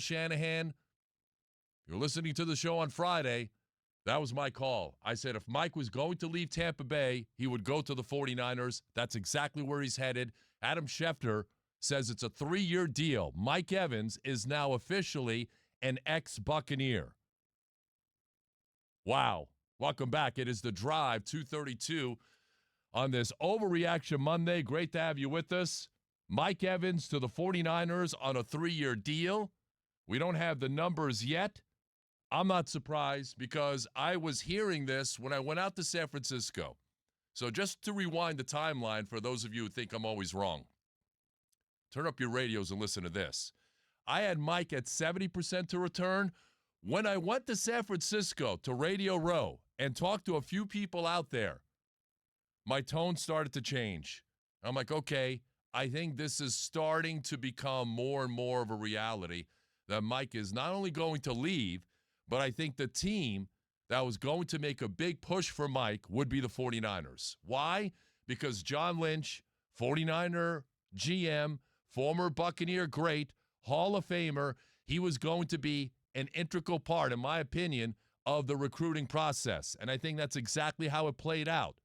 Shanahan, you're listening to the show on Friday. That was my call. I said if Mike was going to leave Tampa Bay, he would go to the 49ers. That's exactly where he's headed. Adam Schefter says it's a 3-year deal. Mike Evans is now officially an ex-Buccaneer. Wow. Welcome back. It is The Drive, 2:32 on this Overreaction Monday. Great to have you with us. Mike Evans to the 49ers on a 3-year deal. We don't have the numbers yet. I'm not surprised because I was hearing this when I went out to San Francisco. So just to rewind the timeline for those of you who think I'm always wrong, turn up your radios and listen to this. I had Mike at 70% to return. When I went to San Francisco to Radio Row and talked to a few people out there, my tone started to change. I'm like, okay, I think this is starting to become more and more of a reality that Mike is not only going to leave, but I think the team that was going to make a big push for Mike would be the 49ers. Why? Because John Lynch, 49er GM, former Buccaneer great, Hall of Famer, he was going to be an integral part, in my opinion, of the recruiting process. And I think that's exactly how it played out.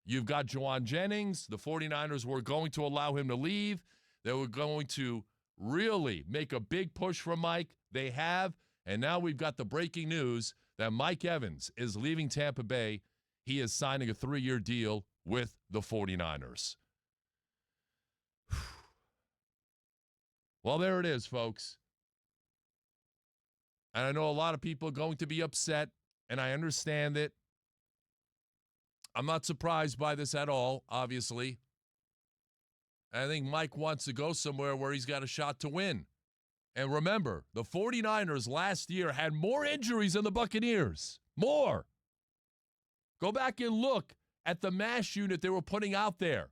You've got Juwan Jennings. The 49ers were going to allow him to leave. They were going to really make a big push for Mike. They have. And now we've got the breaking news that Mike Evans is leaving Tampa Bay. He is signing a 3-year deal with the 49ers. Well, there it is, folks. And I know a lot of people are going to be upset, and I understand it. I'm not surprised by this at all, obviously. I think Mike wants to go somewhere where he's got a shot to win. And remember, the 49ers last year had more injuries than the Buccaneers. More. Go back and look at the mash unit they were putting out there.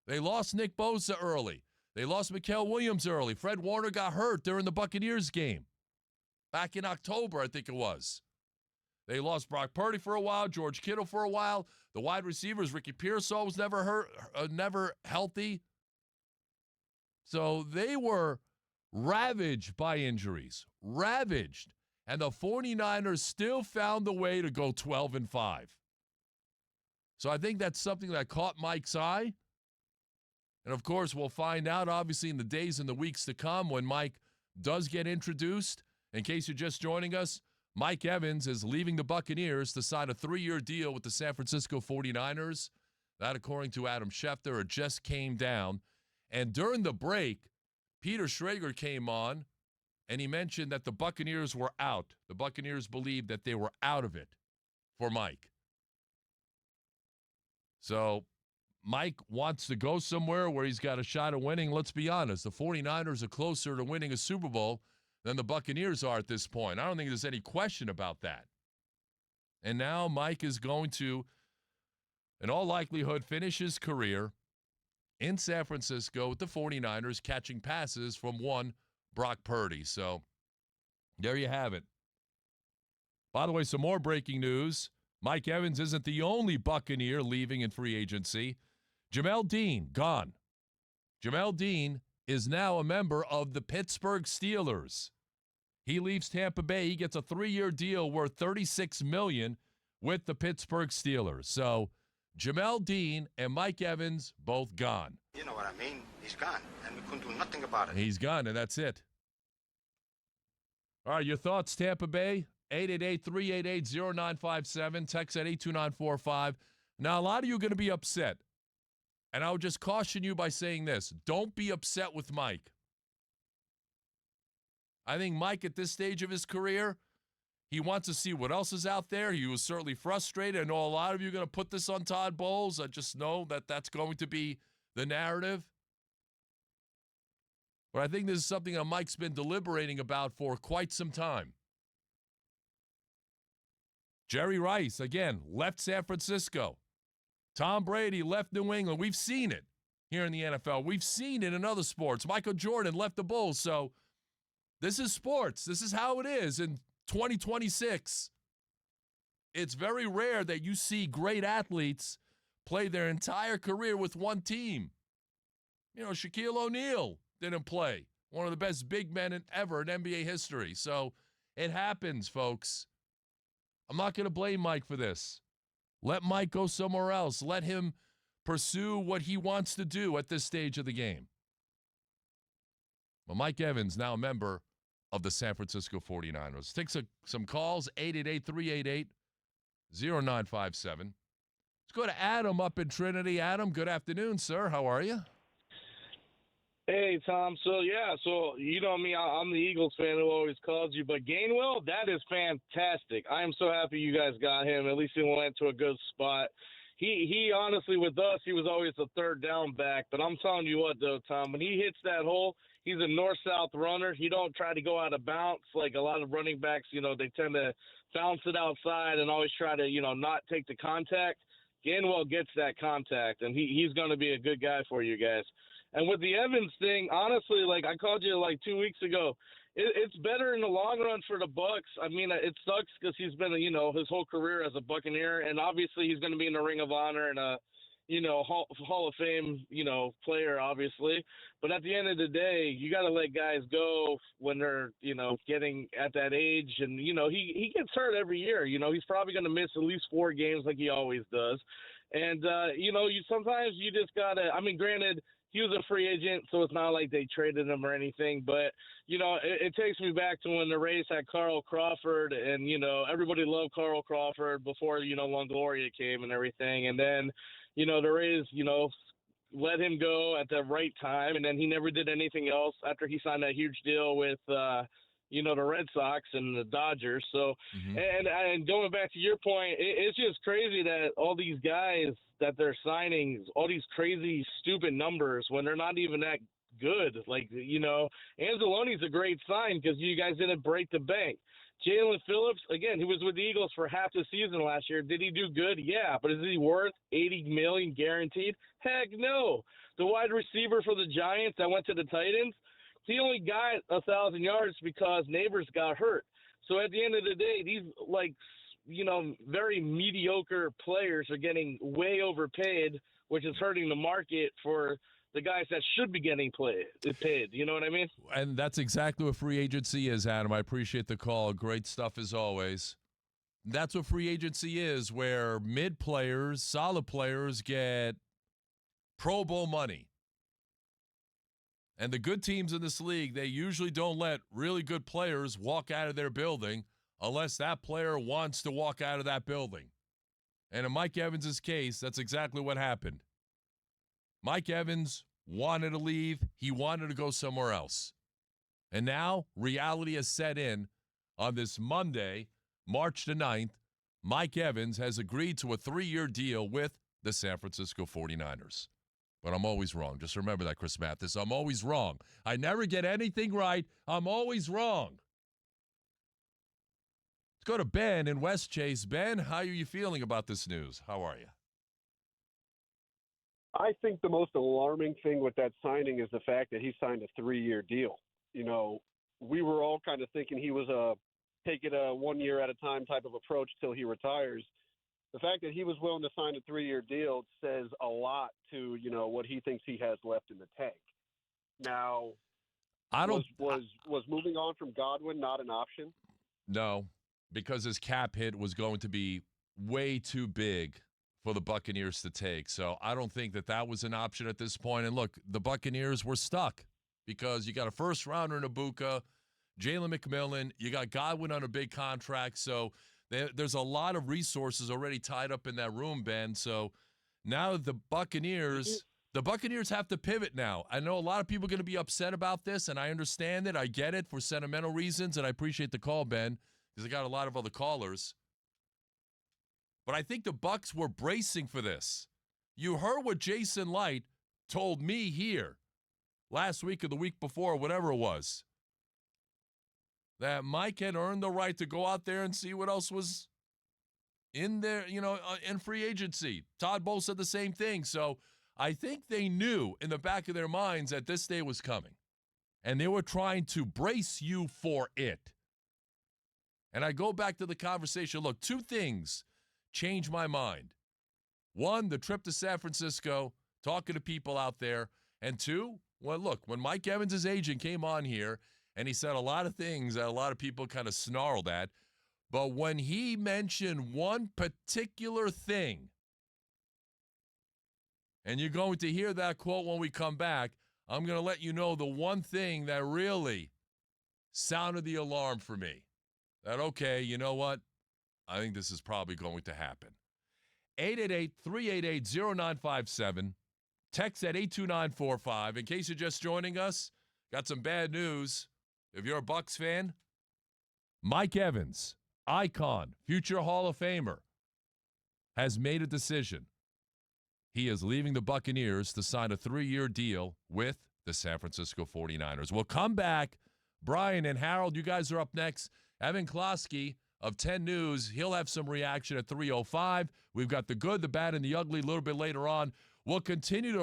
They lost Nick Bosa early. They lost Mikael Williams early. Fred Warner got hurt during the Buccaneers game. Back in October, I think it was. They lost Brock Purdy for a while, George Kittle for a while. The wide receivers, Ricky Pearsall was never healthy. So they were ravaged by injuries. Ravaged. And the 49ers still found a way to go 12-5. So I think that's something that caught Mike's eye. And, of course, we'll find out, obviously, in the days and the weeks to come when Mike does get introduced. In case you're just joining us, Mike Evans is leaving the Buccaneers to sign a 3-year deal with the San Francisco 49ers. That, according to Adam Schefter, it just came down. And during the break, Peter Schrager came on, and he mentioned that the Buccaneers were out. The Buccaneers believed that they were out of it for Mike. So Mike wants to go somewhere where he's got a shot at winning. Let's be honest, the 49ers are closer to winning a Super Bowl than the Buccaneers are at this point. I don't think there's any question about that. And now Mike is going to, in all likelihood, finish his career in San Francisco with the 49ers, catching passes from one Brock Purdy. So there you have it. By the way, some more breaking news. Mike Evans isn't the only Buccaneer leaving in free agency. Jamel Dean, gone. Jamel Dean is now a member of the Pittsburgh Steelers. He leaves Tampa Bay. He gets a 3-year deal worth $36 million with the Pittsburgh Steelers. So Jamel Dean and Mike Evans both gone. You know what I mean? He's gone, and we couldn't do nothing about it. He's gone, and that's it. All right, your thoughts, Tampa Bay? 888-388-0957. Text at 82945. Now, a lot of you are going to be upset. And I would just caution you by saying this. Don't be upset with Mike. I think Mike, at this stage of his career, he wants to see what else is out there. He was certainly frustrated. I know a lot of you are going to put this on Todd Bowles. I just know that that's going to be the narrative. But I think this is something that Mike's been deliberating about for quite some time. Jerry Rice, again, left San Francisco. Tom Brady left New England. We've seen it here in the NFL. We've seen it in other sports. Michael Jordan left the Bulls. So this is sports. This is how it is in 2026. It's very rare that you see great athletes play their entire career with one team. You know, Shaquille O'Neal didn't play One of the best big men ever in NBA history. So it happens, folks. I'm not going to blame Mike for this. Let Mike go somewhere else. Let him pursue what he wants to do at this stage of the game. Well, Mike Evans, now a member of the San Francisco 49ers. Take some calls, 888-388-0957. Let's go to Adam up in Trinity. Adam, good afternoon, sir. How are you? Hey, Tom. So you know me, I'm the Eagles fan who always calls you, but Gainwell, that is fantastic. I am so happy you guys got him. At least he went to a good spot. He honestly, with us, he was always a third down back, but I'm telling you what, though, Tom, when he hits that hole, he's a north-south runner. He don't try to go out of bounds like a lot of running backs, they tend to bounce it outside and always try to, not take the contact. Gainwell gets that contact, and he's going to be a good guy for you guys. And with the Evans thing, honestly, I called you 2 weeks ago. It's better in the long run for the Bucks. I mean, it sucks because he's been, his whole career as a Buccaneer, and obviously he's going to be in the Ring of Honor and a, Hall of Fame, player, obviously. But at the end of the day, you got to let guys go when they're, getting at that age. And, he gets hurt every year. He's probably going to miss at least 4 games like he always does. And, sometimes you just got to – I mean, granted – he was a free agent, so it's not like they traded him or anything. But, it takes me back to when the Rays had Carl Crawford and, everybody loved Carl Crawford before, Longoria came and everything. And then, the Rays, let him go at the right time. And then he never did anything else after he signed that huge deal with, the Red Sox and the Dodgers. So, and going back to your point, it's just crazy that all these guys that they're signing, all these crazy, stupid numbers when they're not even that good. Anzalone's a great sign because you guys didn't break the bank. Jalen Phillips, again, he was with the Eagles for half the season last year. Did he do good? Yeah, but is he worth $80 million guaranteed? Heck no. The wide receiver for the Giants that went to the Titans, he only got 1,000 yards because Neighbors got hurt. So at the end of the day, these very mediocre players are getting way overpaid, which is hurting the market for the guys that should be getting paid. You know what I mean? And that's exactly what free agency is, Adam. I appreciate the call. Great stuff as always. That's what free agency is, where mid players, solid players get Pro Bowl money. And the good teams in this league, they usually don't let really good players walk out of their building unless that player wants to walk out of that building. And in Mike Evans' case, that's exactly what happened. Mike Evans wanted to leave. He wanted to go somewhere else. And now reality has set in on this Monday, March the 9th. Mike Evans has agreed to a 3-year deal with the San Francisco 49ers. But I'm always wrong. Just remember that, Chris Mathis. I'm always wrong. I never get anything right. I'm always wrong. Let's go to Ben in West Chase. Ben, how are you feeling about this news? How are you? I think the most alarming thing with that signing is the fact that he signed a 3-year deal. We were all kind of thinking he was take it a 1 year at a time type of approach till he retires. The fact that he was willing to sign a 3-year deal says a lot to, what he thinks he has left in the tank. Now, was moving on from Godwin not an option? No, because his cap hit was going to be way too big for the Buccaneers to take. So I don't think that was an option at this point. And look, the Buccaneers were stuck because you got a first rounder in Ibuka, Jalen McMillan, you got Godwin on a big contract. So there's a lot of resources already tied up in that room, Ben. So now the Buccaneers have to pivot now. I know a lot of people are going to be upset about this, and I understand it. I get it for sentimental reasons, and I appreciate the call, Ben, because I got a lot of other callers. But I think the Bucs were bracing for this. You heard what Jason Light told me here last week or the week before, whatever it was, that Mike had earned the right to go out there and see what else was in there, in free agency. Todd Bowles said the same thing. So I think they knew in the back of their minds that this day was coming. And they were trying to brace you for it. And I go back to the conversation. Look, 2 things changed my mind. 1, the trip to San Francisco, talking to people out there. And 2, Well, look, when Mike Evans' agent came on here and he said a lot of things that a lot of people kind of snarled at, but when he mentioned one particular thing, and you're going to hear that quote when we come back, I'm going to let you know the one thing that really sounded the alarm for me. That, okay, you know what? I think this is probably going to happen. 888-388-0957. Text at 82945. In case you're just joining us, got some bad news. If you're a Bucs fan, Mike Evans, icon, future Hall of Famer, has made a decision. He is leaving the Buccaneers to sign a 3-year deal with the San Francisco 49ers. We'll come back. Brian and Harold, you guys are up next. Evan Klosky of 10 News, he'll have some reaction at 3:05. We've got the good, the bad, and the ugly a little bit later on. We'll continue to